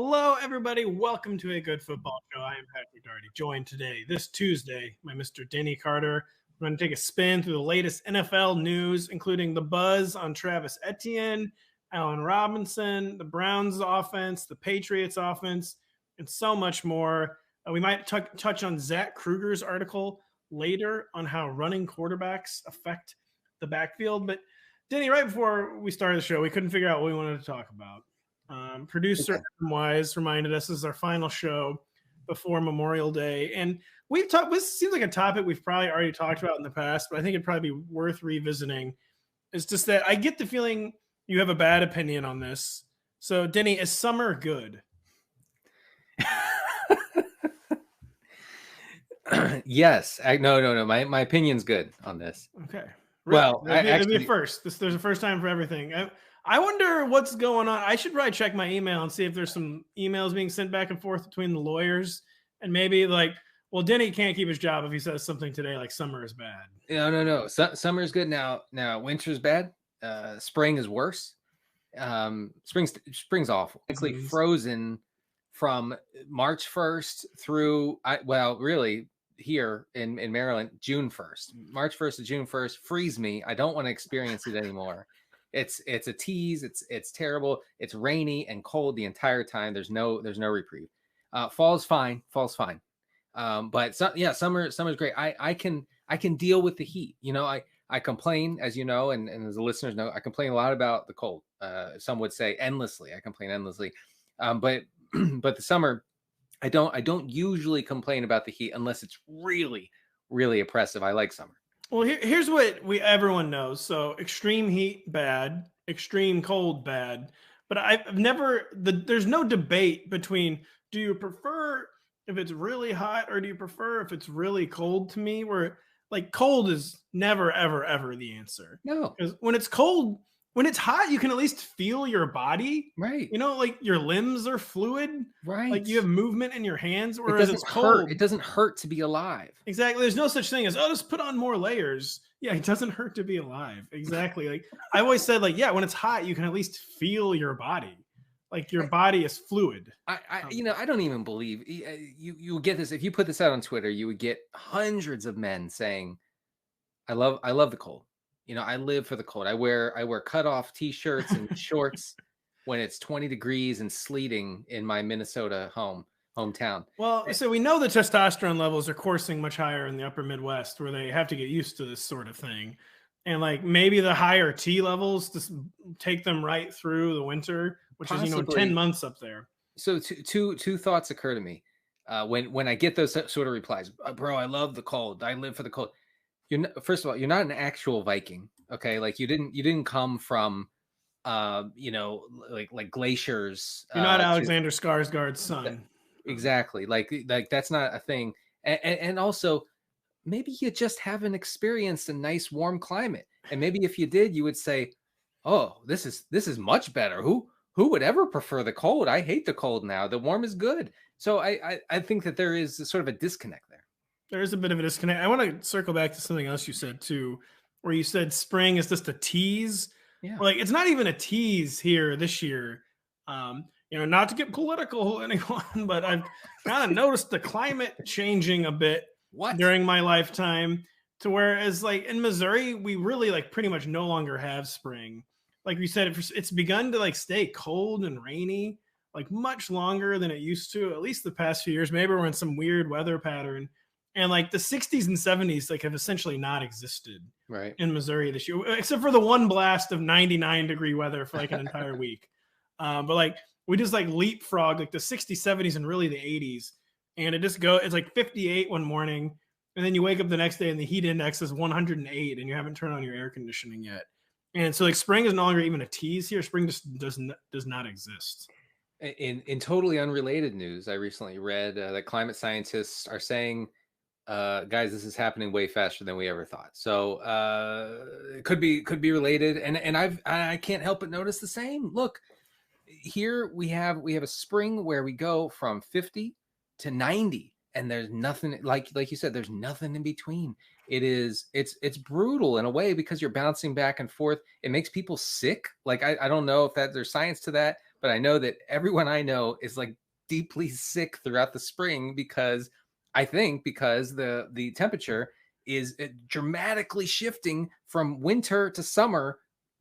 Hello, everybody. Welcome to A Good Football Show. I am Patrick Doherty, joined today, this Tuesday, by Mr. Denny Carter. We're going to take a spin through the latest NFL news, including the buzz on Travis Etienne, Allen Robinson, the Browns offense, the Patriots offense, and so much more. We might touch on Zach Kruger's article later on how running quarterbacks affect the backfield. But, Denny, right before we started the show, we couldn't figure out what we wanted to talk about. Producer Adam Wise reminded us this is our final show before Memorial Day. And we've talked, this seems like a topic we've probably already talked about in the past, but I think it'd probably be worth revisiting. It's just that I get the feeling you have a bad opinion on this. So, Denny, is summer good? Yes. No. My opinion's good on this. Okay. Well, there's a first time for everything. I wonder what's going on. I should probably check my email and see if there's some emails being sent back and forth between the lawyers and maybe well, Denny can't keep his job if he says something today like summer is bad. No. Summer is good now. Winter's bad. Spring is worse. Spring's awful. Actually frozen from March 1st through really here in Maryland, June 1st. March 1st to June 1st, freeze me. I don't want to experience it anymore. It's a tease. It's terrible. It's rainy and cold the entire time. There's no reprieve. Fall's fine. But summer's great. I can deal with the heat. You know, I complain, as you know, and as the listeners know, I complain a lot about the cold. Some would say endlessly. I complain endlessly. But the summer, I don't usually complain about the heat unless it's really, really oppressive. I like summer. Well, here's what everyone knows. So extreme heat, bad. Extreme cold, bad. But there's no debate between, do you prefer if it's really hot or do you prefer if it's really cold? To me, where cold is never, ever, ever the answer. No. Because when it's cold, when it's hot, you can at least feel your body. Right. You know, your limbs are fluid. Right. You have movement in your hands. Whereas it's cold. It doesn't hurt to be alive. Exactly. There's no such thing as, just put on more layers. Yeah, it doesn't hurt to be alive. Exactly. I always said, when it's hot, you can at least feel your body. Your body is fluid. I don't even believe you would get this. If you put this out on Twitter, you would get hundreds of men saying, I love the cold. You know, I live for the cold. I wear cutoff t-shirts and shorts when it's 20 degrees and sleeting in my Minnesota hometown. Well, so we know the testosterone levels are coursing much higher in the upper Midwest, where they have to get used to this sort of thing. And maybe the higher T levels just take them right through the winter, which Possibly. Is 10 months up there. So two thoughts occur to me when I get those sort of replies. Bro, I love the cold. I live for the cold. First of all, you're not an actual Viking, okay? You didn't come from, like glaciers. You're not Alexander Skarsgård's son. Exactly. Like that's not a thing. And also, maybe you just haven't experienced a nice warm climate. And maybe if you did, you would say, "Oh, this is much better. Who would ever prefer the cold? I hate the cold now. The warm is good." So I think that there is sort of a disconnect there. There is a bit of a disconnect. I want to circle back to something else you said too, where you said spring is just a tease. Yeah. It's not even a tease here this year. Not to get political, anyone, but I've kind of noticed the climate changing a bit during my lifetime, to whereas in Missouri, we really pretty much no longer have spring. Like you said, it's begun to stay cold and rainy, much longer than it used to, at least the past few years. Maybe we're in some weird weather pattern. And the 60s and 70s have essentially not existed in Missouri this year, except for the one blast of 99-degree weather for an entire week. But we just leapfrog the 60s, 70s, and really the 80s. And it just it's 58 one morning. And then you wake up the next day and the heat index is 108 and you haven't turned on your air conditioning yet. And so spring is no longer even a tease here. Spring just does not exist. In totally unrelated news, I recently read that climate scientists are saying, guys, this is happening way faster than we ever thought. So it could be related. And I can't help but notice the same. Look, here we have a spring where we go from 50 to 90, and there's nothing like you said, there's nothing in between. It's brutal in a way because you're bouncing back and forth. It makes people sick. I don't know if there's science to that, but I know that everyone I know is like deeply sick throughout the spring because the temperature is dramatically shifting from winter to summer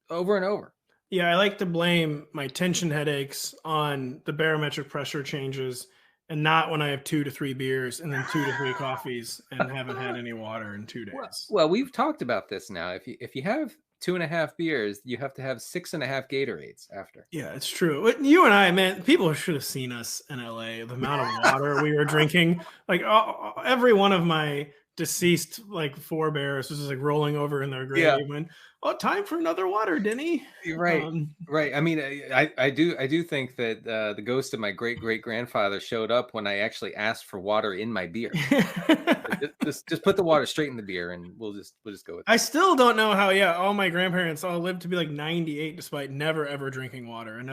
over and over. Yeah, I like to blame my tension headaches on the barometric pressure changes and not when I have 2 to 3 beers and then 2 to 3 coffees and haven't had any water in 2 days. Well, we've talked about this now. If you have 2.5 beers, you have to have 6.5 Gatorades after. Yeah, it's true. You and I, man, people should have seen us in LA. The amount of water we were drinking, like every one of my deceased like forebears was just like rolling over in their grave when time for another water, Denny. Right. Right. I mean, I do think that the ghost of my great grandfather showed up when I actually asked for water in my beer. just put the water straight in the beer and we'll just go with it. I still don't know how all my grandparents all lived to be like 98 despite never ever drinking water. And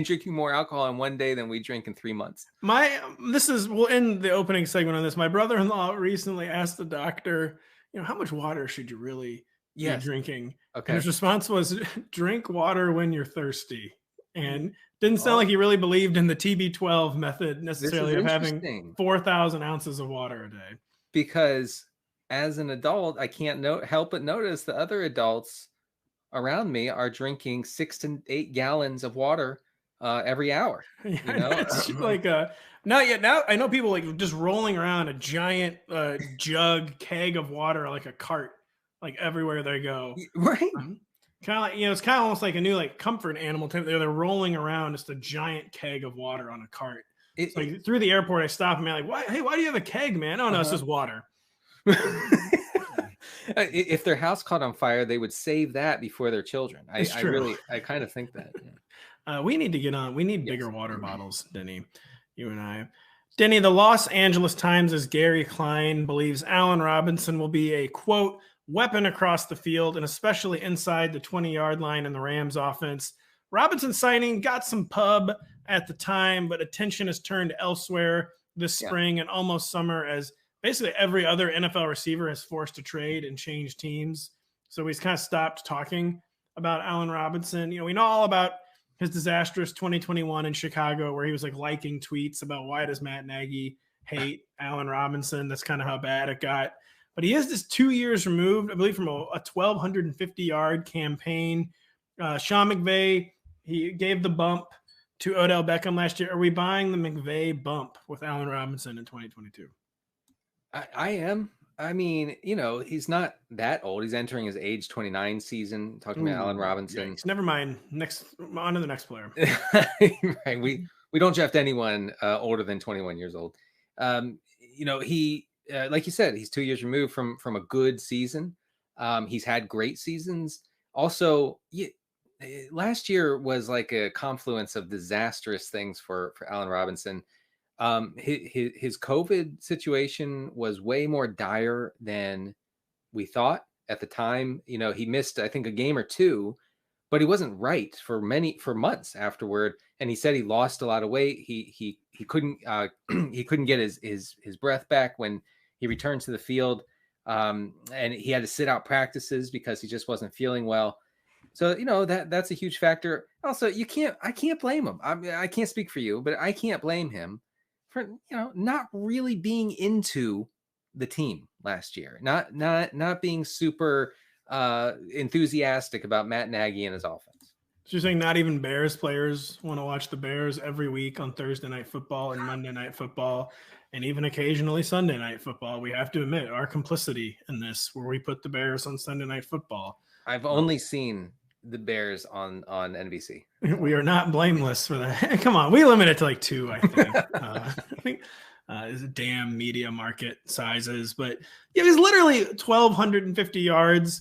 drinking more alcohol in one day than we drink in 3 months. We'll end the opening segment on this. My brother-in-law recently asked the doctor, how much water should you really be drinking? Okay. And his response was, drink water when you're thirsty. And didn't sound like he really believed in the TB12 method necessarily of having 4,000 ounces of water a day. Because as an adult, I can't help but notice the other adults around me are drinking 6 to 8 gallons of water every hour. It's like now I know people like just rolling around a giant jug keg of water like a cart, like everywhere they go. Right. Kind of like, it's kind of almost like a new like comfort animal type. They're rolling around just a giant keg of water on a cart. Like through the airport, I stop and I'm like, why do you have a keg, man? Oh no, it's just water. If their house caught on fire, they would save that before their children. I kind of think that. Yeah. We need to get on. We need bigger water bottles, Denny. You and I. Denny, the Los Angeles Times' Gary Klein believes Allen Robinson will be a, quote, weapon across the field and especially inside the 20-yard line in the Rams offense. Robinson's signing got some pub at the time, but attention has turned elsewhere this spring and almost summer as basically every other NFL receiver has forced to trade and change teams. So he's kind of stopped talking about Allen Robinson. We know all about his disastrous 2021 in Chicago where he was like liking tweets about why does Matt Nagy hate Allen Robinson. That's kind of how bad it got. But he is just 2 years removed, I believe, from a 1,250-yard campaign. Sean McVay, he gave the bump to Odell Beckham last year. Are we buying the McVay bump with Allen Robinson in 2022? I am. I mean, he's not that old. He's entering his age 29 season. Talking about Allen Robinson. Never mind. On to the next player. Right. We don't draft anyone older than 21 years old. He. Like you said, he's 2 years removed from a good season. He's had great seasons. Also, last year was like a confluence of disastrous things for Allen Robinson. His COVID situation was way more dire than we thought at the time. He missed, I think, a game or two, but he wasn't right for months afterward. And he said he lost a lot of weight. He couldn't get his breath back when he returned to the field, and he had to sit out practices because he just wasn't feeling well. So, that's a huge factor. Also, I can't blame him. I can't speak for you, but I can't blame him for, not really being into the team last year, not being super enthusiastic about Matt Nagy and his offense. So you're saying not even Bears players want to watch the Bears every week on Thursday Night Football and Monday Night Football, and even occasionally Sunday Night Football. We have to admit our complicity in this, where we put the Bears on Sunday Night Football. I've only seen the Bears on NBC. We are not blameless for that. Come on, we limit it to like 2, I think. I think is a damn media market sizes, but it was literally 1,250 yards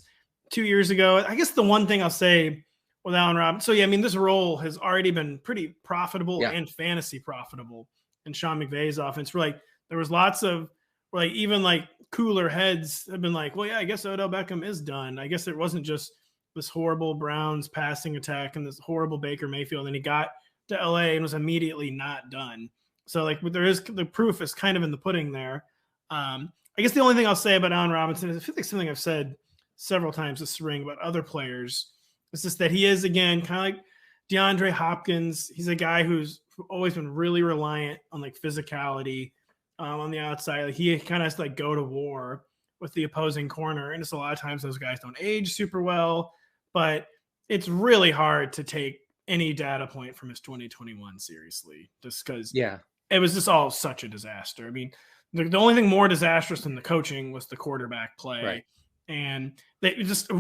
2 years ago. I guess the one thing I'll say with Allen Robinson. So this role has already been pretty profitable and fantasy profitable in Sean McVay's offense. There was lots of even cooler heads have been like, well, yeah, I guess Odell Beckham is done. I guess it wasn't just this horrible Browns passing attack and this horrible Baker Mayfield, and he got to LA and was immediately not done. So there is the proof is kind of in the pudding there. I guess the only thing I'll say about Allen Robinson is I feel like something I've said several times this spring about other players. It's just that he is, again, kind of like DeAndre Hopkins, he's a guy who's always been really reliant on like physicality on the outside. Like, he kind of has to like go to war with the opposing corner. And it's a lot of times those guys don't age super well, but it's really hard to take any data point from his 2021 seriously, just because it was just all such a disaster. I mean, the only thing more disastrous than the coaching was the quarterback play. Right. And they just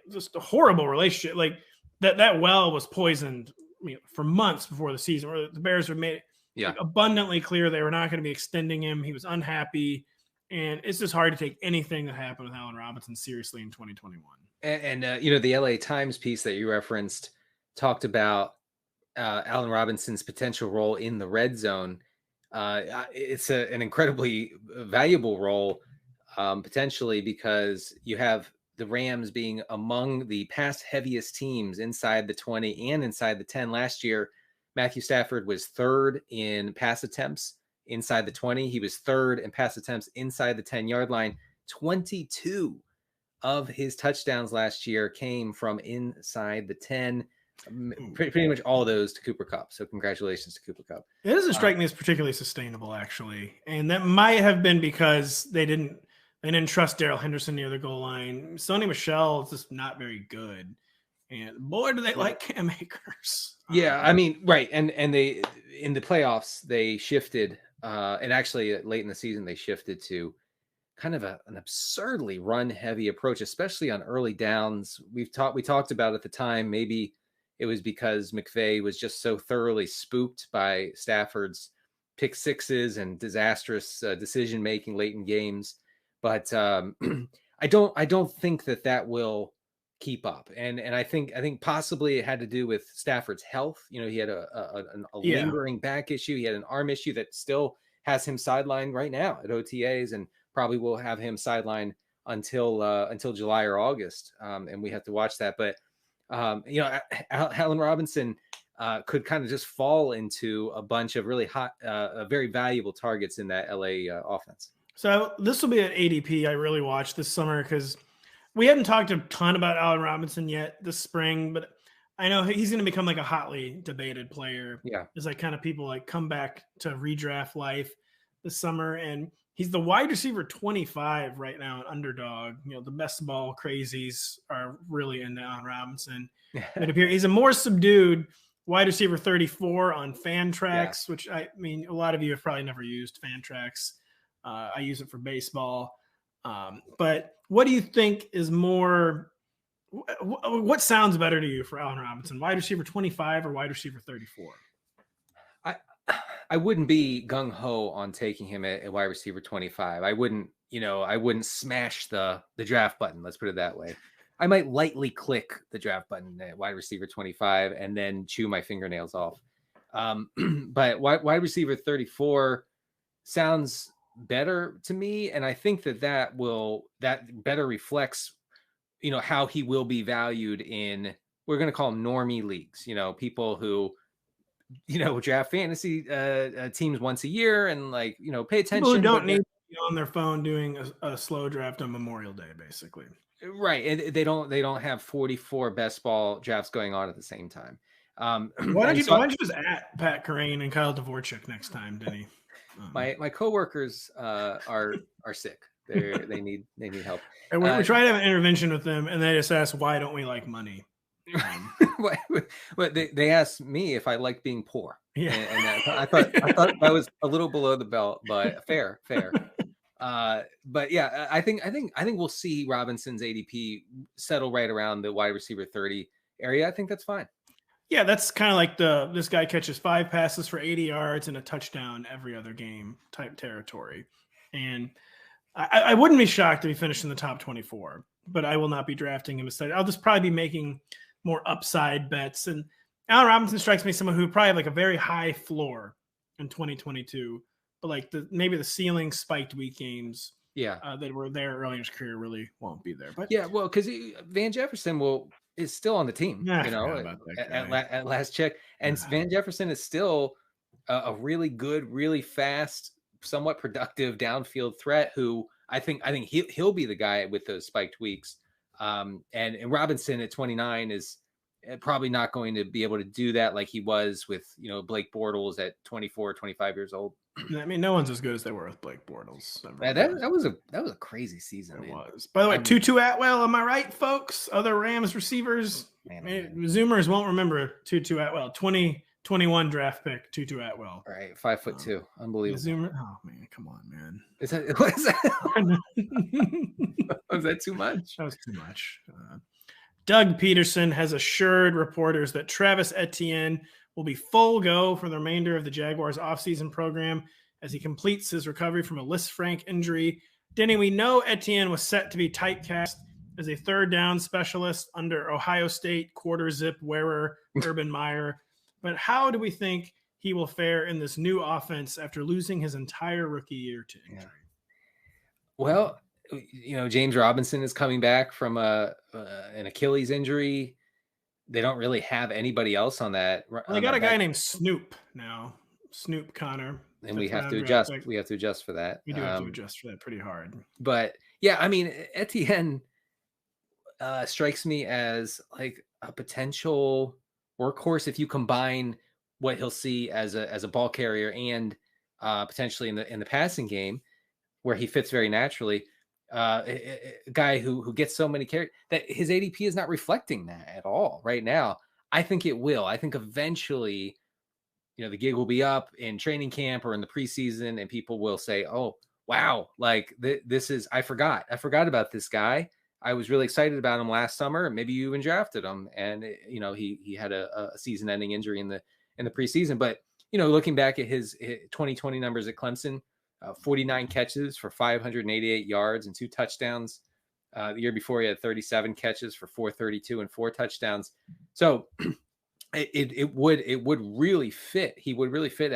just a horrible relationship. Like that well was poisoned for months before the season, where the Bears were made abundantly clear they were not going to be extending him. He was unhappy. And it's just hard to take anything that happened with Allen Robinson seriously in 2021. And the LA Times piece that you referenced talked about Allen Robinson's potential role in the red zone. It's an incredibly valuable role, potentially, because you have the Rams being among the pass heaviest teams inside the 20 and inside the 10 last year. Matthew Stafford was third in pass attempts inside the 20. He was third in pass attempts inside the 10-yard line. 22 of his touchdowns last year came from inside the 10. Pretty much all of those to Cooper Kupp. So congratulations to Cooper Kupp. It doesn't strike me as particularly sustainable, actually. And that might have been because they didn't trust Darrell Henderson near the goal line. Sony Michel is just not very good. And boy, do they like Cam Akers. Yeah, I mean, right. And they, in the playoffs, they shifted, and actually late in the season, they shifted to kind of an absurdly run-heavy approach, especially on early downs. We talked about at the time, maybe it was because McVay was just so thoroughly spooked by Stafford's pick sixes and disastrous decision-making late in games. But I don't think that will keep up. And I think possibly it had to do with Stafford's health. He had a lingering back issue. He had an arm issue that still has him sidelined right now at OTAs, and probably will have him sidelined until July or August. And we have to watch that. But Allen Robinson could kind of just fall into a bunch of really hot, very valuable targets in that LA offense. So this will be an ADP I really watched this summer, because we haven't talked a ton about Allen Robinson yet this spring, but I know he's going to become like a hotly debated player. Yeah. As like kind of people like come back to redraft life this summer. And he's the wide receiver 25 right now at Underdog. The best ball crazies are really into Allen Robinson. It appears he's a more subdued wide receiver 34 on Fantrax, which I mean, a lot of you have probably never used Fantrax. I use it for baseball. But what do you think is more, what sounds better to you for Allen Robinson, wide receiver 25 or wide receiver 34? I wouldn't be gung ho on taking him at wide receiver 25. I wouldn't smash the draft button. Let's put it that way. I might lightly click the draft button at wide receiver 25 and then chew my fingernails off. But wide receiver 34 sounds better to me, and I think that better reflects how he will be valued in, we're going to call them normie leagues, people who draft fantasy teams once a year and pay attention. People who don't need to be on their phone doing a slow draft on Memorial Day, basically. Right, and they don't have 44 best ball drafts going on at the same time. Why don't you just at Pat Kerrane and Kyle Dvorchak next time, Denny? My coworkers are sick. They need help. And we try to have an intervention with them, and they just ask, why don't we like money? But they asked me if I liked being poor. Yeah, and I thought that was a little below the belt, but fair. But yeah, I think we'll see Robinson's ADP settle right around the wide receiver 30 area. I think that's fine. Yeah, that's kind of like this guy catches 5 passes for 80 yards and a touchdown every other game type territory. And I wouldn't be shocked if he finished in the top 24, but I will not be drafting him instead. I'll just probably be making more upside bets. And Allen Robinson strikes me as someone who probably have like a very high floor in 2022, but maybe the ceiling spiked week games that were there early in his career really won't be there. But yeah, well, because Van Jefferson is still on the team, at last check. And Van Jefferson is still a really good, really fast, somewhat productive downfield threat who I think he'll be the guy with those spiked weeks. And Robinson at 29 is probably not going to be able to do that like he was with, Blake Bortles at 24, 25 years old. I mean, no one's as good as they were with Blake Bortles. Yeah, that was a crazy season. It was. By the way, Tutu Atwell, am I right, folks? Other Rams receivers. Zoomers won't remember Tutu Atwell. 2021 draft pick, Tutu Atwell. All right, 5'2", unbelievable. Zoomer. Oh man, come on, man. Is that was that too much? That was too much. Doug Peterson has assured reporters that Travis Etienne will be full go for the remainder of the Jaguars offseason program as he completes his recovery from a Lisfranc injury. Denny, we know Etienne was set to be typecast as a third down specialist under Ohio State quarter zip wearer Urban Meyer. But how do we think he will fare in this new offense after losing his entire rookie year to injury? Well, James Robinson is coming back from an Achilles injury. They don't really have anybody else on that. Well, they got a guy named Snoop now, Snoop Connor. And we have to adjust. We have to adjust for that. We do have to adjust for that pretty hard. But yeah, I mean, Etienne strikes me as like a potential workhorse if you combine what he'll see as a ball carrier and potentially in the passing game, where he fits very naturally. A guy who gets so many carries that his ADP is not reflecting that at all right now. I think it will. I think eventually, the gig will be up in training camp or in the preseason, and people will say, "Oh, wow! Like this is I forgot about this guy. I was really excited about him last summer. Maybe you even drafted him, and he had a season-ending injury in the preseason. But looking back at his 2020 numbers at Clemson." 49 catches for 588 yards and 2 touchdowns. The year before, he had 37 catches for 432 and 4 touchdowns. So it would really fit. He would really fit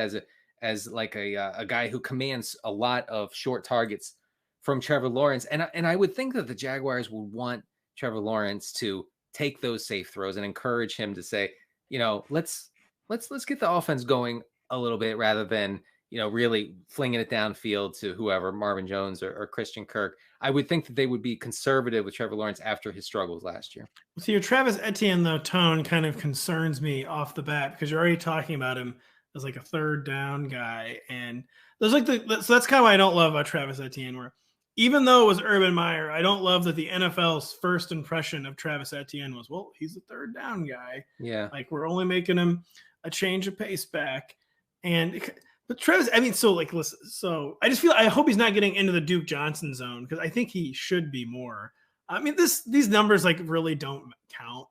as like a guy who commands a lot of short targets from Trevor Lawrence. And I would think that the Jaguars would want Trevor Lawrence to take those safe throws and encourage him to say, let's get the offense going a little bit rather than really flinging it downfield to whoever, Marvin Jones or Christian Kirk. I would think that they would be conservative with Trevor Lawrence after his struggles last year. So your Travis Etienne, though, tone kind of concerns me off the bat because you're already talking about him as like a third down guy. And there's so that's kind of why I don't love about Travis Etienne, where even though it was Urban Meyer, I don't love that the NFL's first impression of Travis Etienne was, well, he's a third down guy. Yeah. Like we're only making him a change of pace back. But Travis, listen, so I just I hope he's not getting into the Duke Johnson zone because I think he should be more. I mean, these numbers really don't count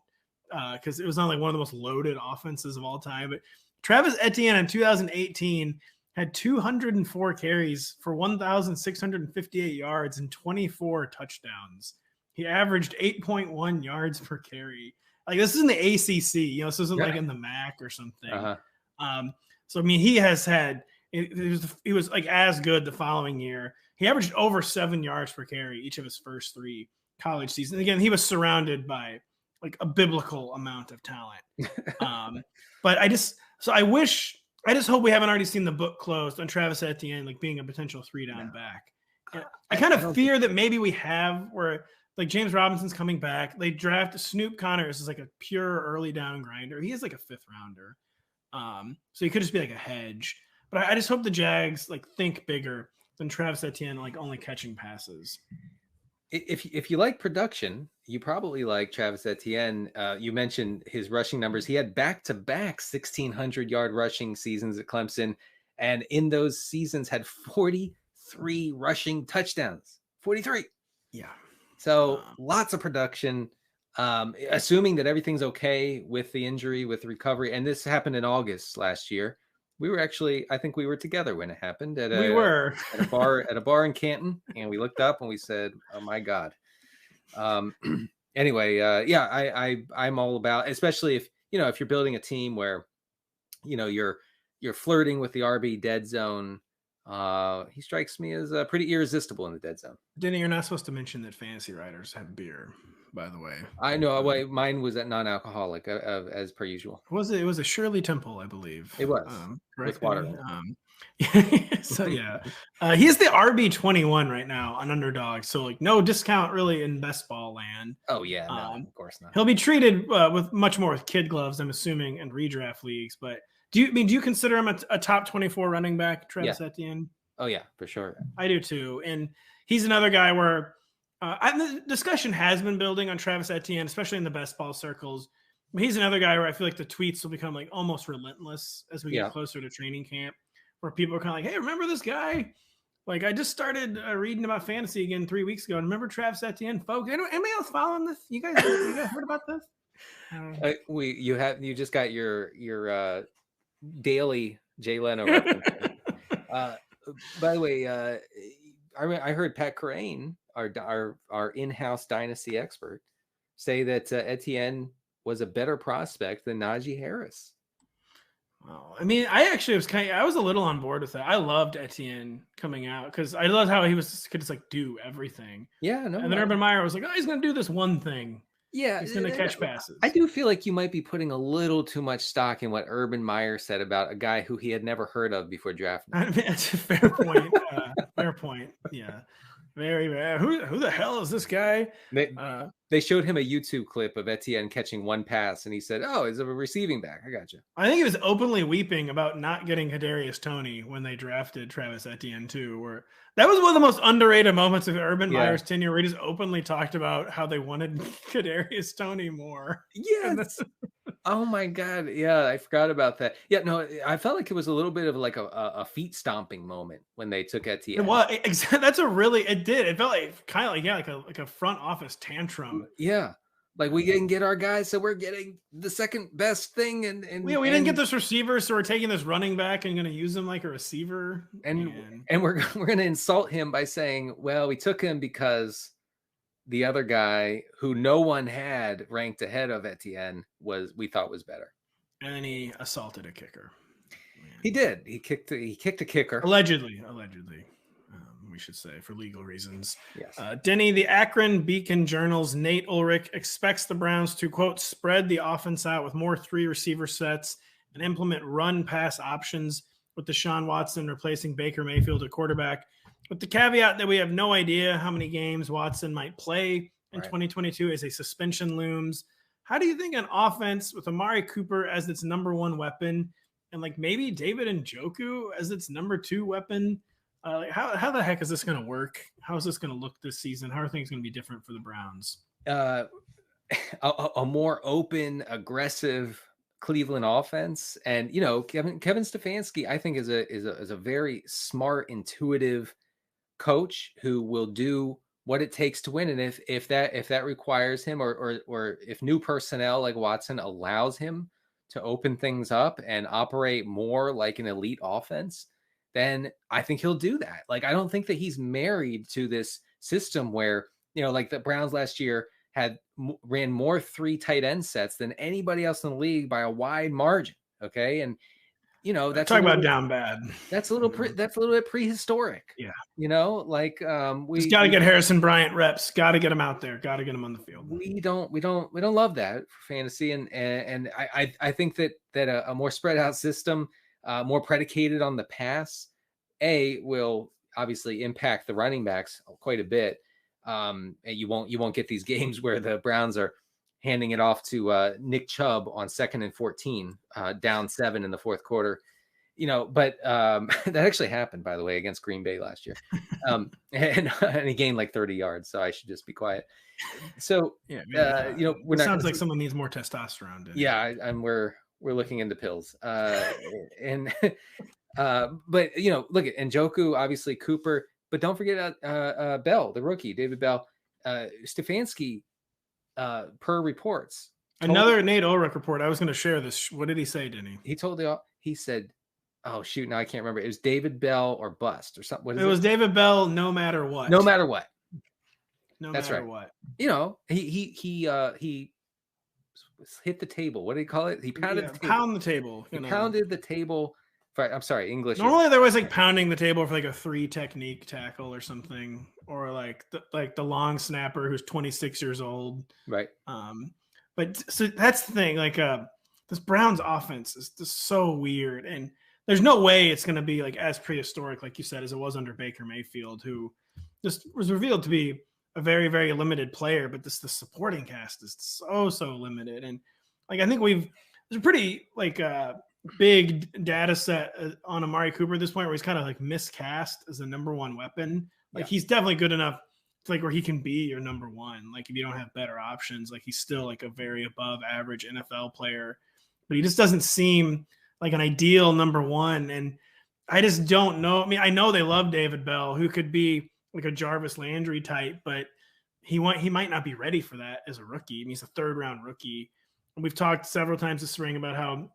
because it was not like one of the most loaded offenses of all time. But Travis Etienne in 2018 had 204 carries for 1,658 yards and 24 touchdowns. He averaged 8.1 yards per carry. Like this is in the ACC, this isn't like in the MAC or something. Uh-huh. So, I mean, he has had he was like as good the following year. He averaged over 7 yards per carry each of his first 3 college seasons. Again, he was surrounded by like a biblical amount of talent. But I just hope we haven't already seen the book closed on Travis Etienne, like being a potential 3-down back. I kind of fear that maybe we have where like James Robinson's coming back. They draft Snoop Connor as like a pure early down grinder. He is like a 5th rounder. So he could just be like a hedge, but I just hope the Jags like think bigger than Travis Etienne, like only catching passes. If you like production, you probably like Travis Etienne. You mentioned his rushing numbers. He had back-to-back 1,600-yard rushing seasons at Clemson, and in those seasons had 43 rushing touchdowns. 43. Yeah. So lots of production. Assuming that everything's okay with the injury, with the recovery, and this happened in August last year. I think we were together when it happened at a bar in Canton, and we looked up and we said, "Oh my God." Anyway, I'm all about, especially if you're building a team where you're flirting with the RB dead zone. He strikes me as pretty irresistible in the dead zone. Denny, you're not supposed to mention that fantasy writers have beer, by the way. I know. Mine was at non-alcoholic, as per usual. It was a Shirley Temple, I believe. It was with water. So yeah, he's the RB21 right now on Underdog. So like no discount really in best ball land. Oh yeah, no, of course not. He'll be treated with much more with kid gloves, I'm assuming, in redraft leagues. But do you consider him a top 24 running back, Travis Etienne? Oh yeah, for sure. I do too, and he's another guy where the discussion has been building on Travis Etienne, especially in the best ball circles. But he's another guy where I feel like the tweets will become like almost relentless as we get closer to training camp, where people are kind of like, "Hey, remember this guy? Like I just started reading about fantasy again 3 weeks ago. And remember Travis Etienne, folks? Anybody else following this? You guys heard about this?" You just got your daily Jay Leno reference. By the way, I heard Pat Crane, our in-house dynasty expert, say that Etienne was a better prospect than Najee Harris. Well, I mean, I actually I was a little on board with that. I loved Etienne coming out because I loved how he could just like do everything. Yeah, no. And then Urban Meyer was like, "Oh, he's gonna do this one thing. Yeah, he's gonna catch passes." I do feel like you might be putting a little too much stock in what Urban Meyer said about a guy who he had never heard of before drafting. I mean, that's a fair point. Fair point. Yeah. Very, very. Who the hell is this guy? They showed him a YouTube clip of Etienne catching one pass, and he said, "Oh, he's a receiving back. I got you." I think he was openly weeping about not getting Kadarius Toney when they drafted Travis Etienne too. Where that was one of the most underrated moments of Urban Meyer's tenure, where he just openly talked about how they wanted Kadarius Toney more. Yeah. Oh my God. Yeah, I forgot about that. Yeah, no, I felt like it was a little bit of like a feet stomping moment when they took Etienne. Well, it felt like kind of like a front office tantrum. Yeah. Like we didn't get our guys, so we're getting the second best thing. And we didn't get this receiver, so we're taking this running back and going to use him like a receiver. And we're going to insult him by saying, well, we took him because the other guy who no one had ranked ahead of Etienne we thought was better. And then he assaulted a kicker. He did. He kicked a kicker. Allegedly. We should say, for legal reasons. Yes. Denny, the Akron Beacon Journal's Nate Ulrich expects the Browns to, quote, spread the offense out with more 3 receiver sets and implement run-pass options with Deshaun Watson replacing Baker Mayfield at quarterback, with the caveat that we have no idea how many games Watson might play in 2022 as a suspension looms. How do you think an offense with Amari Cooper as its number 1 weapon and like maybe David Njoku as its number 2 weapon, how the heck is this going to work? How is this going to look this season? How are things going to be different for the Browns? A more open, aggressive Cleveland offense, and Kevin Stefanski, I think is a very smart, intuitive coach who will do what it takes to win. And if that requires him, or if new personnel like Watson allows him to open things up and operate more like an elite offense, then I think he'll do that. Like, I don't think that he's married to this system where, like the Browns last year ran more 3 tight end sets than anybody else in the league by a wide margin. Okay. And, that's talking about down bad. That's a little bit prehistoric. Yeah. We just got to get Harrison Bryant reps. Got to get him out there. Got to get him on the field. We don't love that for fantasy. And I think that a more spread out system, more predicated on the pass, will obviously impact the running backs quite a bit. And you won't get these games where the Browns are handing it off to Nick Chubb on 2nd and 14, down 7 in the fourth quarter. But that actually happened, by the way, against Green Bay last year. And he gained like 30 yards, so I should just be quiet. So, sounds like someone needs more testosterone. Yeah, we're looking into pills. But look at Njoku, obviously Cooper, but don't forget Bell, the rookie, David Bell. Stefanski, per reports, another Nate Ulrich report. I was going to share this. What did he say, Denny? He said, oh shoot, now I can't remember. It was David Bell or bust or something. It was David Bell. No matter what. No matter what. That's right. What. He hit the table. What do you call it? He pounded the table. Pound the table. He pounded the table I'm sorry, English. Normally they're always like pounding the table for like a 3 technique tackle or something, or like the long snapper who's 26 years old. Right. But so that's the thing. Like this Browns offense is just so weird, and there's no way it's going to be like as prehistoric, like you said, as it was under Baker Mayfield, who just was revealed to be a very, very limited player. But the supporting cast is so limited, and like I think there's a pretty like big data set on Amari Cooper at this point where he's kind of like miscast as the number 1 weapon. Like he's definitely good enough to like where he can be your number 1. Like if you don't have better options, like he's still like a very above average NFL player, but he just doesn't seem like an ideal number 1. And I just don't know. I mean, I know they love David Bell, who could be like a Jarvis Landry type, but he might not be ready for that as a rookie. I mean, he's a 3rd round rookie. And we've talked several times this spring about how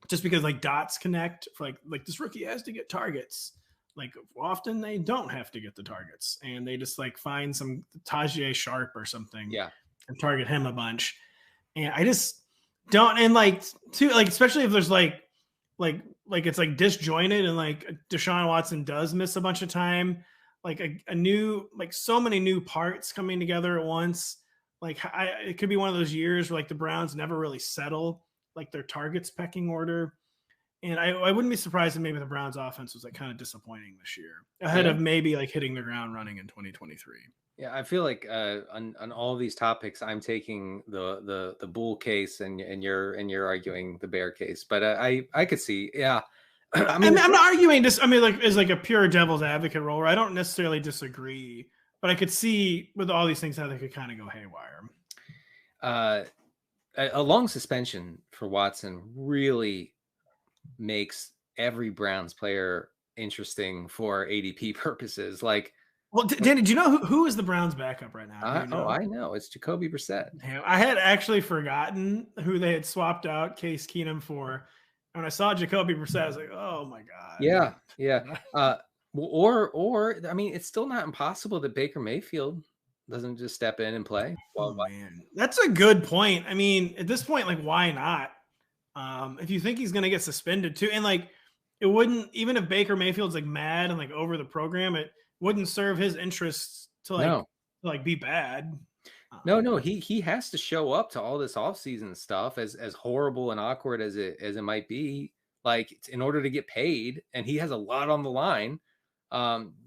just because like dots connect for like this rookie has to get targets. Like often they don't have to get the targets, and they just like find some Tajay Sharp or something, and target him a bunch. And I just don't, and like too, like especially if there's like it's like disjointed, and like Deshaun Watson does miss a bunch of time, like a new, like so many new parts coming together at once. Like it could be one of those years where like the Browns never really settle like their targets pecking order. And I wouldn't be surprised if maybe the Browns offense was like kind of disappointing this year, ahead of maybe like hitting the ground running in 2023. Yeah, I feel like on all of these topics, I'm taking the bull case, and you're arguing the bear case. But I could see, yeah. I mean, I'm not arguing this. I mean, like as like a pure devil's advocate role, where I don't necessarily disagree, but I could see with all these things how they could kind of go haywire. A long suspension for Watson really makes every Browns player interesting for ADP purposes. Like, well, Danny, do you know who is the Browns backup right now? I know. It's Jacoby Brissett. I had actually forgotten who they had swapped out Case Keenum for. When I saw Jacoby Brissett, I was like, oh my God. Yeah. Or I mean, it's still not impossible that Baker Mayfield doesn't just step in and play. Oh man, that's a good point. I mean, at this point, like, why not? If you think he's going to get suspended too, and like, it wouldn't, even if Baker Mayfield's like mad and like over the program, it wouldn't serve his interests to like be bad. No, he has to show up to all this offseason stuff, as horrible and awkward as it might be, like in order to get paid, and he has a lot on the line.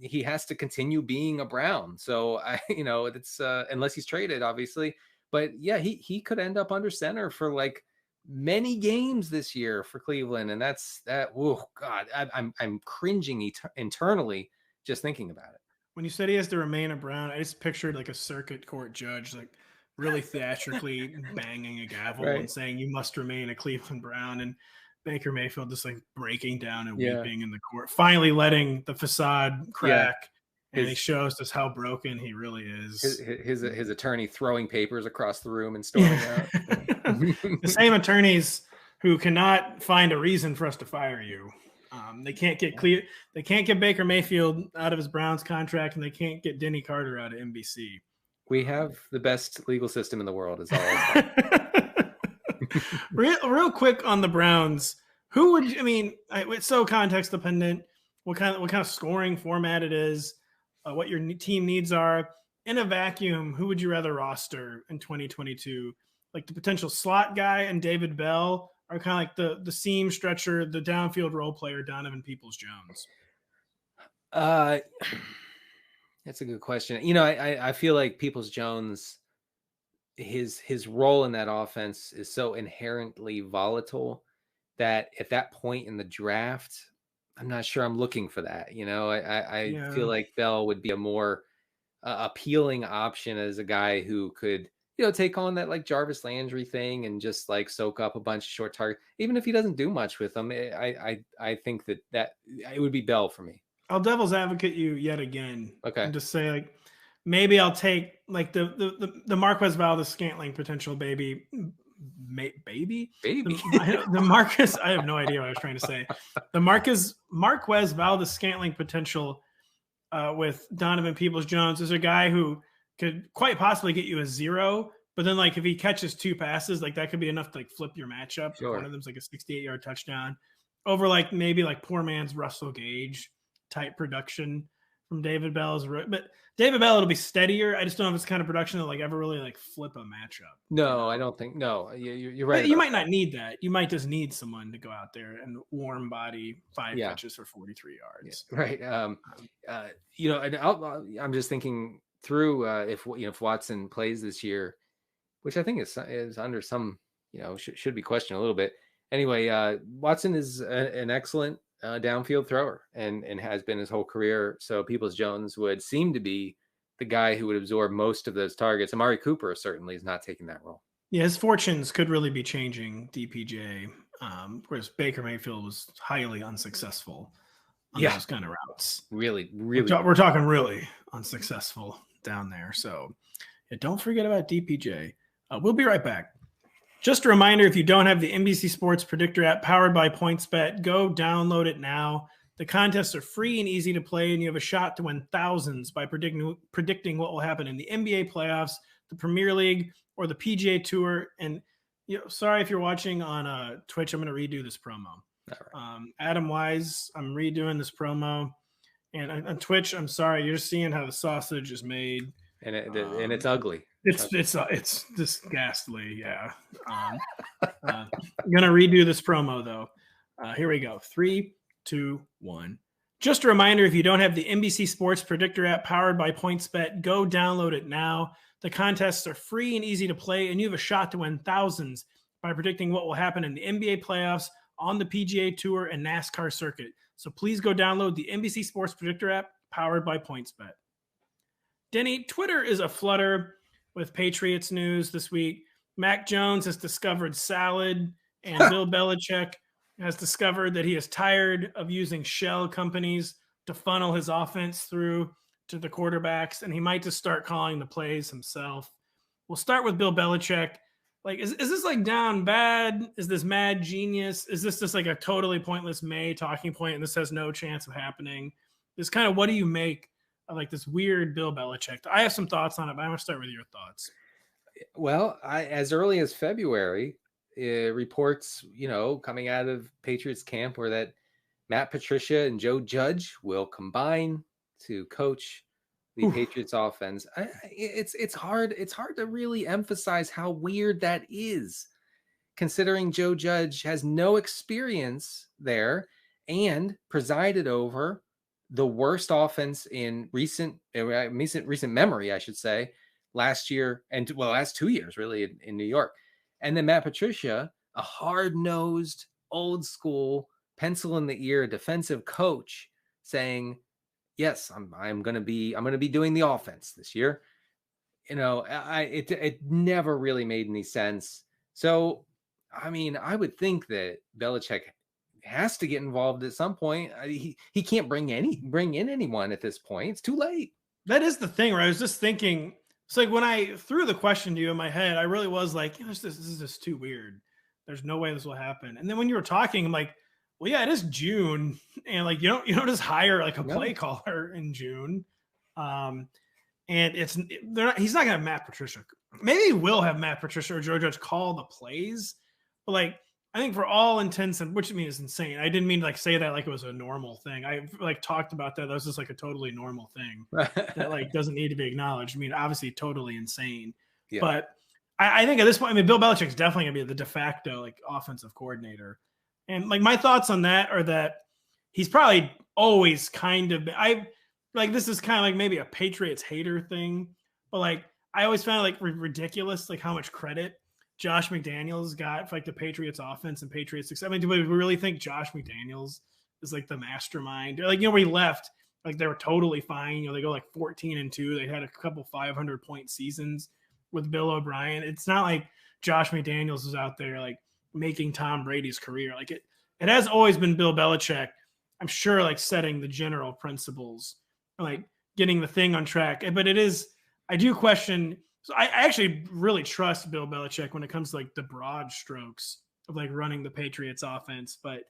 He has to continue being a Brown. So it's unless he's traded, obviously. But yeah, he could end up under center for like many games this year for Cleveland, and that's that. Oh God, I'm cringing internally just thinking about it. When you said he has to remain a Brown, I just pictured like a circuit court judge, like really theatrically banging a gavel and saying, "You must remain a Cleveland Brown," and Baker Mayfield just like breaking down and weeping in the court, finally letting the facade crack. And he shows us how broken he really is. His attorney throwing papers across the room and storming out. The same attorneys who cannot find a reason for us to fire you. They can't get Baker Mayfield out of his Browns contract, and they can't get Denny Carter out of NBC. We have the best legal system in the world, is all. Real quick on the Browns, who would you, I mean, it's so context dependent. What kind of scoring format it is, what your team needs are. In a vacuum, who would you rather roster in 2022? Like the potential slot guy and David Bell, or kind of like the seam stretcher, the downfield role player, Donovan Peoples-Jones? That's a good question. I feel like Peoples-Jones, his role in that offense is so inherently volatile that at that point in the draft, I'm not sure I'm looking for that. I feel like Bell would be a more appealing option as a guy who could, take on that like Jarvis Landry thing and just like soak up a bunch of short targets. Even if he doesn't do much with them, I think that it would be Bell for me. I'll devil's advocate you yet again. Okay. And just say like, maybe I'll take like the Marquez Valdes-Scantling potential baby. The Marcus, I have no idea what I was trying to say. The Marquez Valdes-Scantling potential with Donovan Peoples-Jones is a guy who could quite possibly get you a 0, but then like if he catches 2 passes, like that could be enough to like flip your matchup. Sure. One of them's like a 68-yard touchdown. over like maybe like poor man's Russell Gage type production from David Bell. But David Bell, it'll be steadier. I just don't have this kind of production to like ever really like flip a matchup. No, I don't think. No, you're right. You might not need that. You might just need someone to go out there and warm body 5 catches for 43 yards. Yeah, right. And I'm just thinking through if Watson plays this year, which I think is under some should be questioned a little bit. Anyway, Watson is an excellent downfield thrower and has been his whole career. So Peoples-Jones would seem to be the guy who would absorb most of those targets. Amari Cooper certainly is not taking that role. Yeah, his fortunes could really be changing DPJ, whereas Baker Mayfield was highly unsuccessful on those kind of routes. Really. We're talking really unsuccessful down there. So don't forget about DPJ. We'll be right back. Just a reminder, if you don't have the NBC Sports Predictor app powered by PointsBet, go download it now. The contests are free and easy to play, and you have a shot to win thousands by predicting what will happen in the NBA playoffs, the Premier League, or the PGA Tour. And sorry if you're watching on Twitch, I'm going to redo this promo. Right. Adam Wise, I'm redoing this promo. And on Twitch, I'm sorry, you're just seeing how the sausage is made. And it's ugly. It's just ghastly, yeah. I'm gonna redo this promo though. Here we go. 3, 2, 1. Just a reminder: if you don't have the NBC Sports Predictor app powered by PointsBet, go download it now. The contests are free and easy to play, and you have a shot to win thousands by predicting what will happen in the NBA playoffs, on the PGA Tour, and NASCAR circuit. So please go download the NBC Sports Predictor app powered by PointsBet. Denny, Twitter is aflutter with Patriots news this week. Mac Jones has discovered salad, and Bill Belichick has discovered that he is tired of using shell companies to funnel his offense through to the quarterbacks, and he might just start calling the plays himself. We'll start with Bill Belichick. Like, is this like down bad? Is this mad genius? Is this just like a totally pointless May talking point, and this has no chance of happening? This kind of, what do you make of like this weird Bill Belichick? I have some thoughts on it, but I'm going to start with your thoughts. Well, as early as February, reports, coming out of Patriots camp were that Matt Patricia and Joe Judge will combine to coach the Patriots offense. It's hard to really emphasize how weird that is, considering Joe Judge has no experience there and presided over the worst offense in recent memory, I should say, last year and last 2 years really in New York. And then Matt Patricia, a hard-nosed, old school, pencil in the ear defensive coach, saying, yes, I'm going to be doing the offense this year. It never really made any sense. So, I mean, I would think that Belichick has to get involved at some point. He can't bring in anyone at this point. It's too late. That is the thing, right? I was just thinking, it's like when I threw the question to you in my head, I really was like, this is just too weird. There's no way this will happen. And then when you were talking, I'm like, well, yeah, it is June, and like you don't just hire like a play caller in June, and he's not gonna have Matt Patricia. Maybe he will have Matt Patricia or Joe Judge call the plays, but like I think for all intents and which I mean is insane. I didn't mean to like say that like it was a normal thing. I like talked about that. That was just like a totally normal thing that like doesn't need to be acknowledged. I mean, obviously totally insane, but I think at this point, I mean, Bill Belichick's definitely gonna be the de facto like offensive coordinator. And like my thoughts on that are that he's probably always kind of this is kind of like maybe a Patriots hater thing, but like I always found it like ridiculous like how much credit Josh McDaniels got for like the Patriots offense and Patriots success. I mean, do we really think Josh McDaniels is like the mastermind? Like where he left, like they were totally fine. They go like 14-2. They had a couple 500-point seasons with Bill O'Brien. It's not like Josh McDaniels is out there like making Tom Brady's career. Like it has always been Bill Belichick, I'm sure, like setting the general principles, like getting the thing on track. But I do question. So I actually really trust Bill Belichick when it comes to like the broad strokes of like running the Patriots offense. But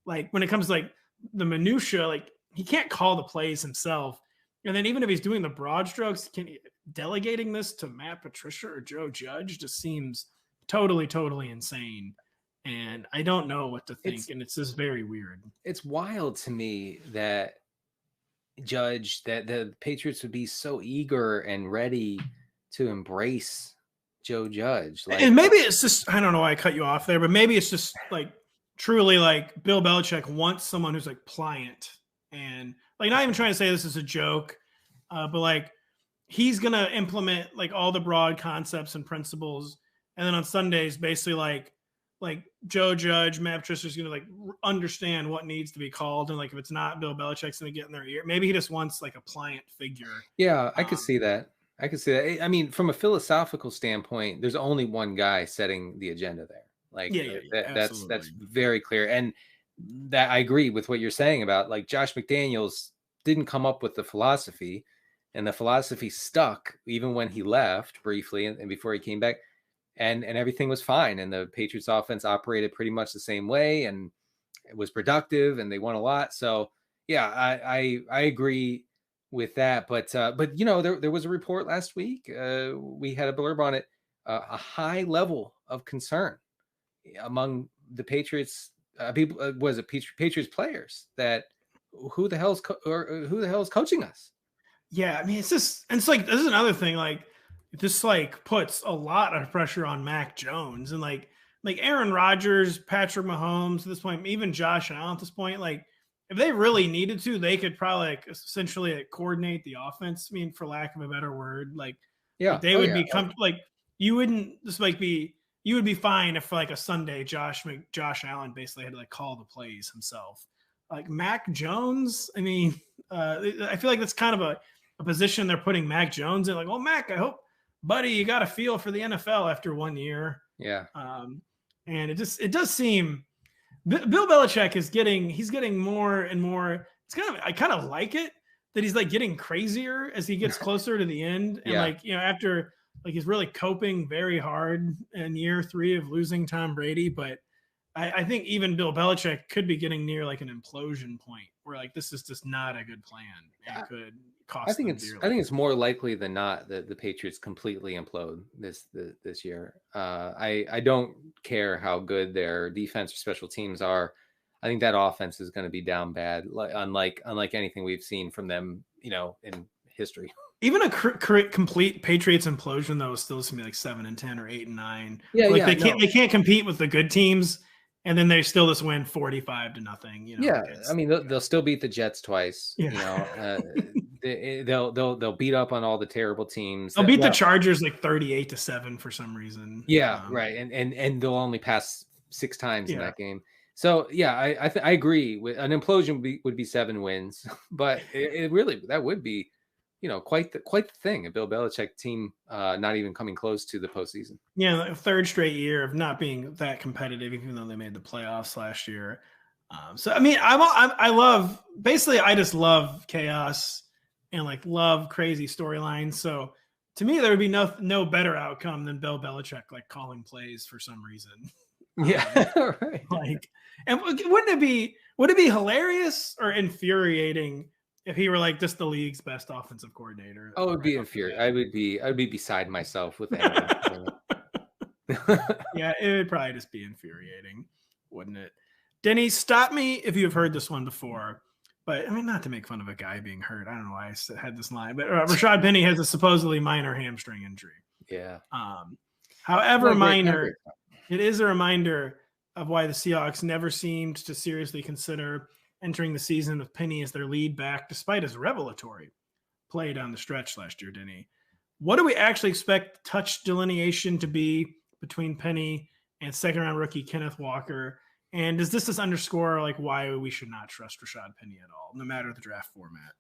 like when it comes to like the minutia, like he can't call the plays himself. And then even if he's doing the broad strokes, delegating this to Matt Patricia or Joe Judge just seems totally insane. and I don't know what to think. And it's just very weird. It's wild to me that the Patriots would be so eager and ready to embrace Joe Judge. Like, and maybe it's just, I don't know why I cut you off there, but maybe it's just like truly like Bill Belichick wants someone who's like pliant and like not even trying to say this is a joke, but like he's going to implement like all the broad concepts and principles. And then on Sundays, basically like Joe Judge, Matt Patricia's going to like understand what needs to be called. And like, if it's not, Bill Belichick's going to get in their ear. Maybe he just wants like a pliant figure. Yeah, I could see that. I could see that. I mean, from a philosophical standpoint, there's only one guy setting the agenda there. Like that's very clear. And that I agree with what you're saying about like Josh McDaniels didn't come up with the philosophy, and the philosophy stuck even when he left briefly and before he came back. And everything was fine. And the Patriots offense operated pretty much the same way, and it was productive, and they won a lot. So yeah, I agree with that. But you know, there was a report last week. We had a blurb on it, a high level of concern among the Patriots people. Was it Patriots players that who the hell is coaching us? Yeah, I mean, it's like, this is another thing. Like, this like puts a lot of pressure on Mac Jones and like Aaron Rodgers, Patrick Mahomes at this point, even Josh Allen at this point. Like, if they really needed to, they could probably like essentially like coordinate the offense. I mean, for lack of a better word, like they would be like you wouldn't just like you would be fine if for like a Sunday Josh Allen basically had to like call the plays himself. Like Mac Jones, I mean, I feel like that's kind of a position they're putting Mac Jones in. Like, well, Mac, I hope, buddy, you got a feel for the NFL after 1 year. Yeah. And it does seem Bill Belichick he's getting more and more. I kind of like it that he's like getting crazier as he gets closer to the end. And like, you know, after like he's really coping very hard in year 3 of losing Tom Brady. But I think even Bill Belichick could be getting near like an implosion point where like this is just not a good plan and could cost them dearly. I think it's more likely than not that the Patriots completely implode this year. I don't care how good their defense or special teams are. I think that offense is going to be down bad, unlike anything we've seen from them, you know, in history. Even a complete Patriots implosion, though, is still going to be like 7-10 or 8-9. Yeah, like they can't compete with the good teams. And then they still just win 45-0. You know, yeah. I mean, they'll still beat the Jets twice. Yeah. You know, they'll beat up on all the terrible teams. They'll beat the Chargers like 38-7 for some reason. Yeah, right. And they'll only pass 6 times in that game. So yeah, I agree. With an implosion would be 7 wins, but it really that would be, you know, quite the thing. A Bill Belichick team not even coming close to the postseason. Yeah, like a 3rd straight year of not being that competitive, even though they made the playoffs last year. So I mean, I just love chaos and like love crazy storylines. So to me, there would be no better outcome than Bill Belichick like calling plays for some reason. Yeah, right. Like, and would it be hilarious or infuriating if he were like just the league's best offensive coordinator? Oh, it would be infuriating. I would be beside myself with that. Yeah, it would probably just be infuriating, wouldn't it? Denny, stop me if you have heard this one before. But I mean, not to make fun of a guy being hurt. I don't know why I had this line, but Rashad Penny has a supposedly minor hamstring injury. Yeah. However minor, it is a reminder of why the Seahawks never seemed to seriously consider entering the season with Penny as their lead back, despite his revelatory play down the stretch last year, Denny. What do we actually expect touch delineation to be between Penny and 2nd-round rookie Kenneth Walker? And does this just underscore like why we should not trust Rashad Penny at all, no matter the draft format?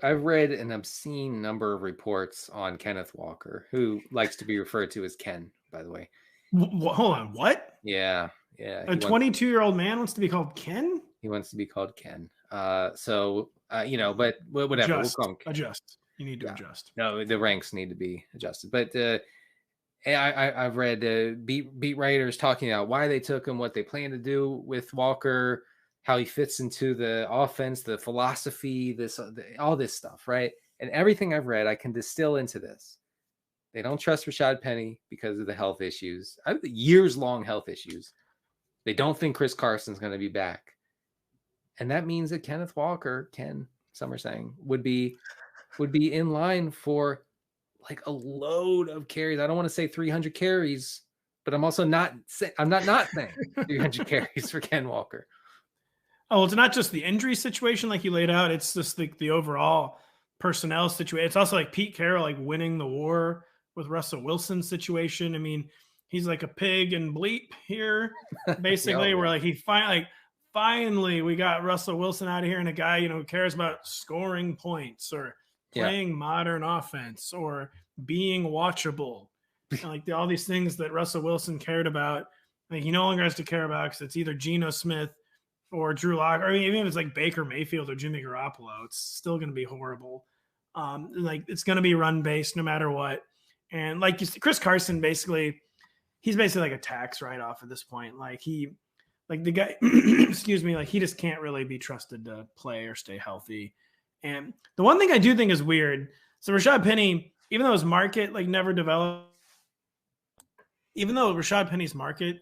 I've read an obscene number of reports on Kenneth Walker, who likes to be referred to as Ken, by the way. Hold on, what? Yeah. A 22-year-old man wants to be called Ken? He wants to be called Ken. You know, but whatever. Adjust. You need to adjust. No, the ranks need to be adjusted. But I've read beat writers talking about why they took him, what they plan to do with Walker, how he fits into the offense, the philosophy, all this stuff, right? And everything I've read, I can distill into this. They don't trust Rashad Penny because of the health issues, years-long health issues. They don't think Chris Carson's going to be back. And that means that Kenneth Walker, some are saying, would be in line for like a load of carries. I don't want to say 300 carries, but I'm also not saying 300 carries for Ken Walker. Oh, well, it's not just the injury situation like you laid out. It's just the overall personnel situation. It's also like Pete Carroll like winning the war with Russell Wilson's situation. I mean, he's like a pig and bleep here, basically, where like he finally we got Russell Wilson out of here and a guy, who cares about scoring points or playing modern offense or being watchable. Like all these things that Russell Wilson cared about, like he no longer has to care about because it's either Geno Smith or Drew Lock, or even if it's like Baker Mayfield or Jimmy Garoppolo, it's still going to be horrible. Like it's going to be run based no matter what. And like Chris Carson, he's basically like a tax write off at this point. Like the guy, excuse me, like he just can't really be trusted to play or stay healthy. And the one thing I do think is weird. So Rashad Penny, even though his market like never developed, even though Rashad Penny's market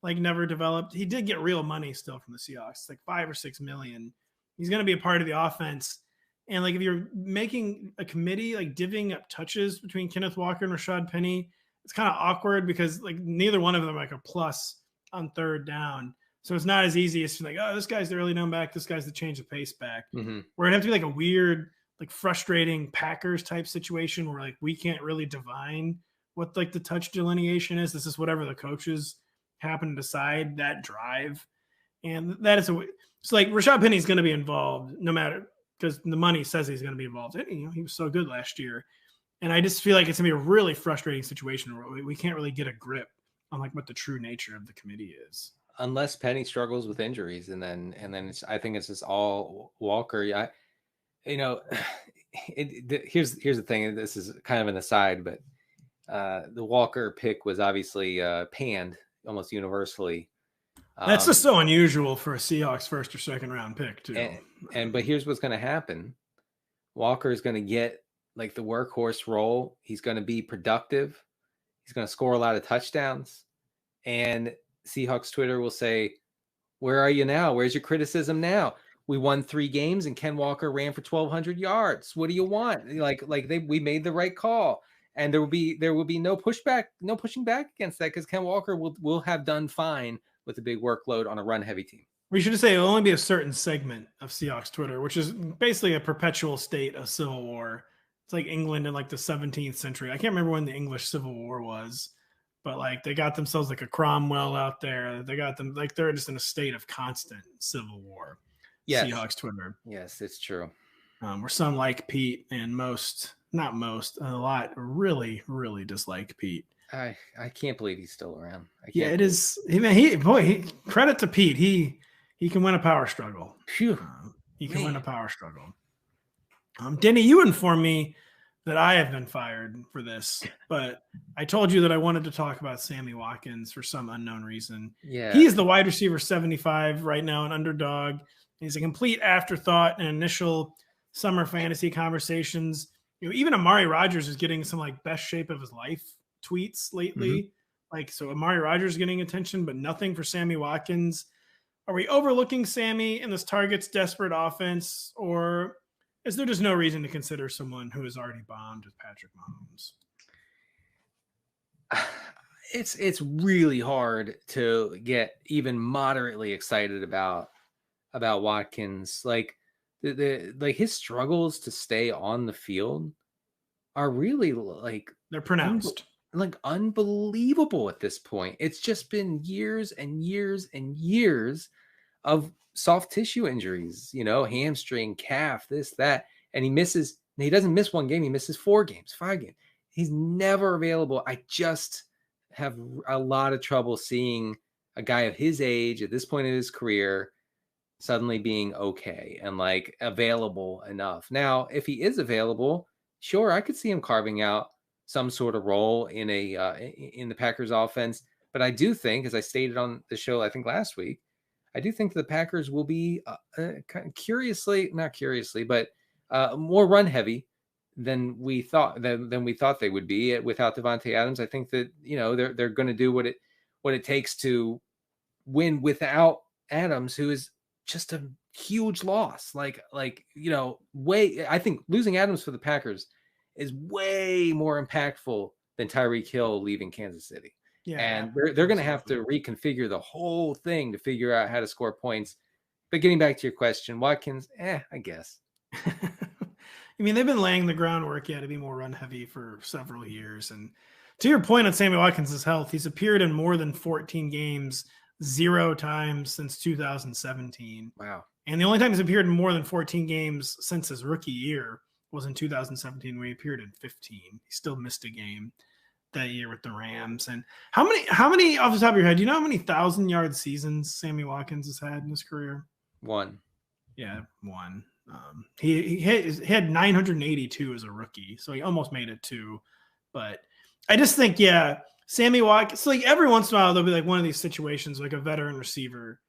like never developed, he did get real money still from the Seahawks, like $5 or $6 million. He's going to be a part of the offense. And like if you're making a committee, like divvying up touches between Kenneth Walker and Rashad Penny, it's kind of awkward because like neither one of them are like a plus on third down. So it's not as easy as like, oh, this guy's the early down back, this guy's the change of pace back. Mm-hmm. Where it'd have to be like a weird, like frustrating Packers type situation where like we can't really divine what like the touch delineation is. This is whatever the coaches happen to decide that drive. And that is so like Rashad Penny's going to be involved no matter, because the money says he's going to be involved. He was so good last year. And I just feel like it's going to be a really frustrating situation where we can't really get a grip on like what the true nature of the committee is. Unless Penny struggles with injuries, and then I think it's just all Walker. Here's the thing. This is kind of an aside, but the Walker pick was obviously panned almost universally. That's just so unusual for a Seahawks first or second round pick too. But here's what's going to happen. Walker is going to get like the workhorse role. He's going to be productive. He's going to score a lot of touchdowns. And Seahawks Twitter will say, where are you now? Where's your criticism now? We won 3 games and Ken Walker ran for 1,200 yards. What do you want? We made the right call. And there will be no pushback, no pushing back against that, because Ken Walker will have done fine with a big workload on a run heavy team. We should say it'll only be a certain segment of Seahawks Twitter, which is basically a perpetual state of civil war. It's like England in like the 17th century. I can't remember when the English Civil War was, but like they got themselves like a Cromwell out there. They got them like they're just in a state of constant civil war. Yes. Seahawks Twitter. Yes, it's true. Where some like Pete and a lot really, really dislike Pete. I can't believe he's still around. It is. Credit to Pete. He can win a power struggle. Phew. He can win a power struggle. Denny, you informed me that I have been fired for this, but I told you that I wanted to talk about Sammy Watkins for some unknown reason. Yeah. He's the wide receiver 75 right now, an underdog. He's a complete afterthought in initial summer fantasy conversations. Even Amari Rodgers is getting some like best shape of his life tweets lately. Mm-hmm. So Amari Rodgers is getting attention, but nothing for Sammy Watkins. Are we overlooking Sammy in this target's desperate offense, or is there just no reason to consider someone who has already bombed with Patrick Mahomes? It's really hard to get even moderately excited about Watkins. Like like his struggles to stay on the field are really like they're pronounced. Unbelievable at this point. It's just been years and years and years of soft tissue injuries, hamstring, calf, this, that. And he doesn't miss one game. He misses 4 games, 5 games. He's never available. I just have a lot of trouble seeing a guy of his age at this point in his career suddenly being okay and like available enough. Now, if he is available, sure, I could see him carving out some sort of role in in the Packers offense. But I do think, as I stated on the show, I think last week, I do think the Packers will be more run heavy than we thought they would be without Devontae Adams. I think that they're going to do what it takes to win without Adams, who is just a huge loss. I think losing Adams for the Packers is way more impactful than Tyreek Hill leaving Kansas City. Yeah, and they're going to have to reconfigure the whole thing to figure out how to score points. But getting back to your question, Watkins, I guess. I mean, they've been laying the groundwork, to be more run heavy for several years. And to your point on Sammy Watkins' health, he's appeared in more than 14 games 0 times since 2017. Wow. And the only time he's appeared in more than 14 games since his rookie year was in 2017, where he appeared in 15. He still missed a game that year with the Rams. And how many off the top of your head, do you know how many 1,000-yard seasons Sammy Watkins has had in his career? One. Yeah, one. He had 982 as a rookie, so he almost made it 2. But I just think, Sammy Watkins, like every once in a while, there'll be like one of these situations, like a veteran receiver,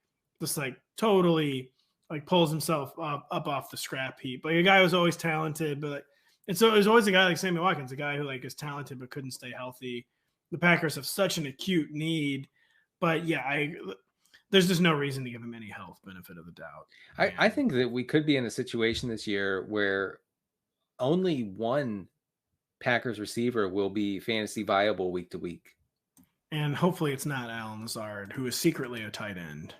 just like totally like pulls himself up off the scrap heap. Like a guy who's always talented, but like, and so there's always a guy like Sammy Watkins, a guy who like is talented but couldn't stay healthy. The Packers have such an acute need, but there's just no reason to give him any health benefit of the doubt. I think that we could be in a situation this year where only one Packers receiver will be fantasy viable week to week. And hopefully it's not Allen Lazard, who is secretly a tight end.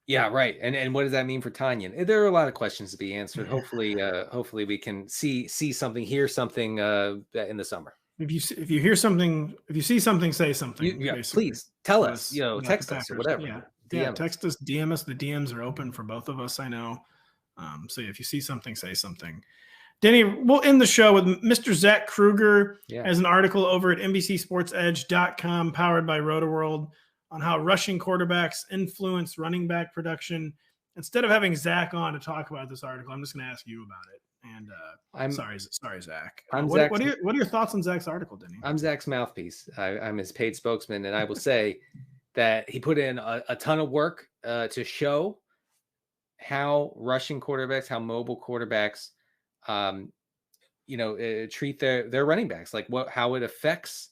Yeah, right. And what does that mean for Tanyan? There are a lot of questions to be answered. Hopefully we can see something, hear something in the summer. If you hear something, if you see something, say something. Please tell us. Text us or whatever. Text us, DM us. The DMs are open for both of us. I know. So if you see something, say something. Denny, we'll end the show with Mr. Zach Kruger as an article over at NBCSportsEdge.com, powered by RotoWorld, on how rushing quarterbacks influence running back production. Instead of having Zach on to talk about this article, I'm just going to ask you about it. And I'm sorry, Zach. What are your thoughts on Zach's article, Denny? I'm Zach's mouthpiece. I'm his paid spokesman, and I will say that he put in a ton of work to show how rushing quarterbacks, how mobile quarterbacks, treat their running backs, like how it affects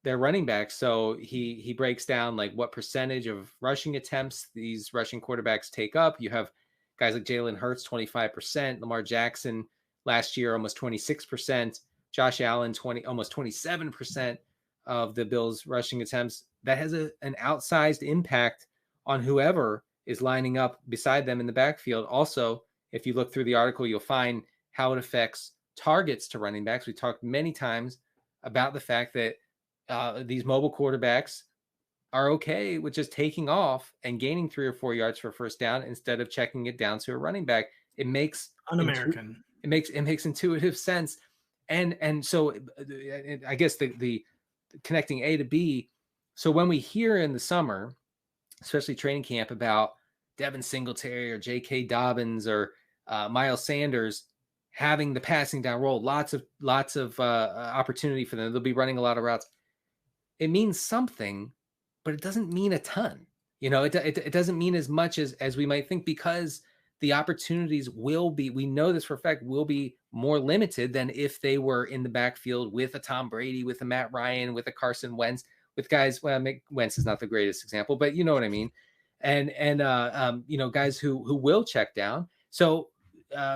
their running backs. So he breaks down like what percentage of rushing attempts these rushing quarterbacks take up. You have guys like Jalen Hurts, 25%, Lamar Jackson last year, almost 26%, Josh Allen, almost 27% of the Bills' rushing attempts. That has an outsized impact on whoever is lining up beside them in the backfield. Also, if you look through the article, you'll find how it affects targets to running backs. We talked many times about the fact that these mobile quarterbacks are okay with just taking off and gaining 3 or 4 yards for a first down instead of checking it down to a running back. It makes un-American. It makes intuitive sense. And so I guess the connecting A to B. So when we hear in the summer, especially training camp, about Devin Singletary or J.K. Dobbins or Miles Sanders having the passing down role, lots of opportunity for them. They'll be running a lot of routes. It means something, but it doesn't mean a ton. It doesn't mean as much as we might think, because the opportunities we know this for a fact, will be more limited than if they were in the backfield with a Tom Brady, with a Matt Ryan, with a Carson Wentz, with guys. Well, Wentz is not the greatest example, but you know what I mean. And guys who will check down. So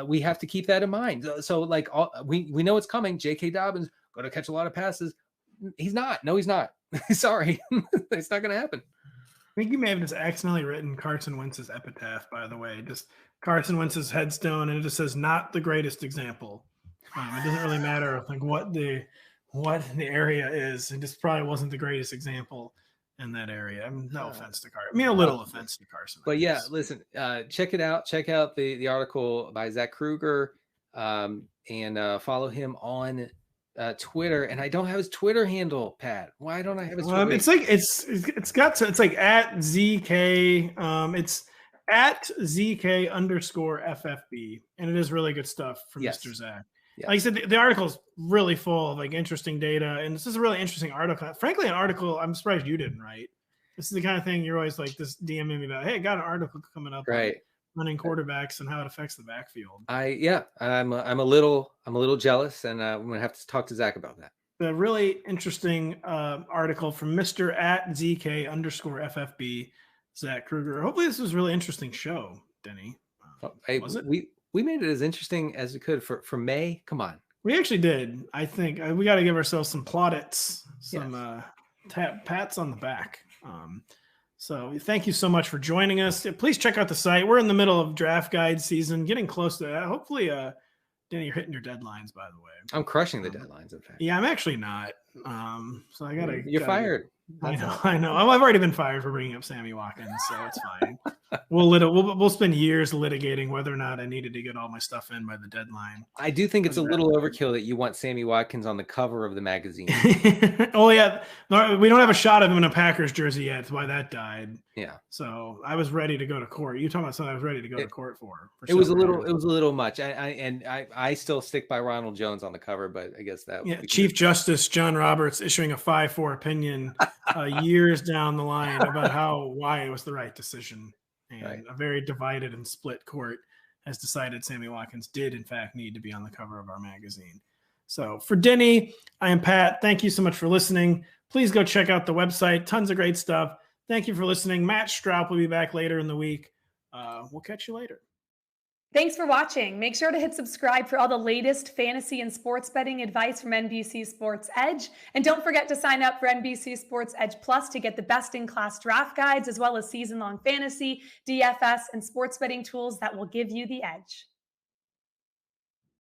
we have to keep that in mind. So like we know it's coming. J.K. Dobbins going to catch a lot of passes. He's not. No, he's not. Sorry. It's not going to happen. I think you may have just accidentally written Carson Wentz's epitaph, by the way. Just Carson Wentz's headstone, and it just says "not the greatest example." It doesn't really matter like what the area is. It just probably wasn't the greatest example in that area. No offense to Carson. I mean, a little offense to Carson. But yeah, listen, check it out. Check out the article by Zach Kruger, and follow him on Twitter. And I don't have his Twitter handle, Pat. Why don't I have his Twitter? It's like it's like at ZK. It's at ZK_FFB, and it is really good stuff from Mr. Zach. Yes. Like I said, the article is really full of like interesting data, and this is a really interesting article. Frankly, an article I'm surprised you didn't write. This is the kind of thing you're always like just DMing me about. Hey, I got an article coming up, right? Running quarterbacks and how it affects the backfield. I'm a little jealous, and I'm gonna have to talk to Zach about that. the really interesting article from Mr. @ZK_FFB, Zach Kruger. Hopefully this was a really interesting show, Denny. Hey, was it? We made it as interesting as we could for May. Come on. We actually did. I think we got to give ourselves some plaudits, some pats on the back. So thank you so much for joining us. Please check out the site. We're in the middle of draft guide season, getting close to that. Hopefully, Denny, you're hitting your deadlines, by the way. I'm crushing the deadlines, in fact. Yeah, I'm actually not. So I gotta. You're fired. I know. I've already been fired for bringing up Sammy Watkins, so it's fine. We'll spend years litigating whether or not I needed to get all my stuff in by the deadline. I do think it's a little overkill that you want Sammy Watkins on the cover of the magazine. Oh yeah, no, we don't have a shot of him in a Packers jersey yet. That's why that died. Yeah. So I was ready to go to court. You talking about something I was ready to go to court for? It was a little much. I still stick by Ronald Jones on the cover, but I guess that. Yeah, Chief Justice John Roberts issuing a 5-4 opinion years down the line about why it was the right decision. And a very divided and split court has decided Sammy Watkins did, in fact, need to be on the cover of our magazine. So for Denny, I am Pat. Thank you so much for listening. Please go check out the website. Tons of great stuff. Thank you for listening. Matt Straub will be back later in the week. We'll catch you later. Thanks for watching. Make sure to hit subscribe for all the latest fantasy and sports betting advice from NBC Sports Edge. And don't forget to sign up for NBC Sports Edge Plus to get the best-in-class draft guides, as well as season-long fantasy, DFS, and sports betting tools that will give you the edge.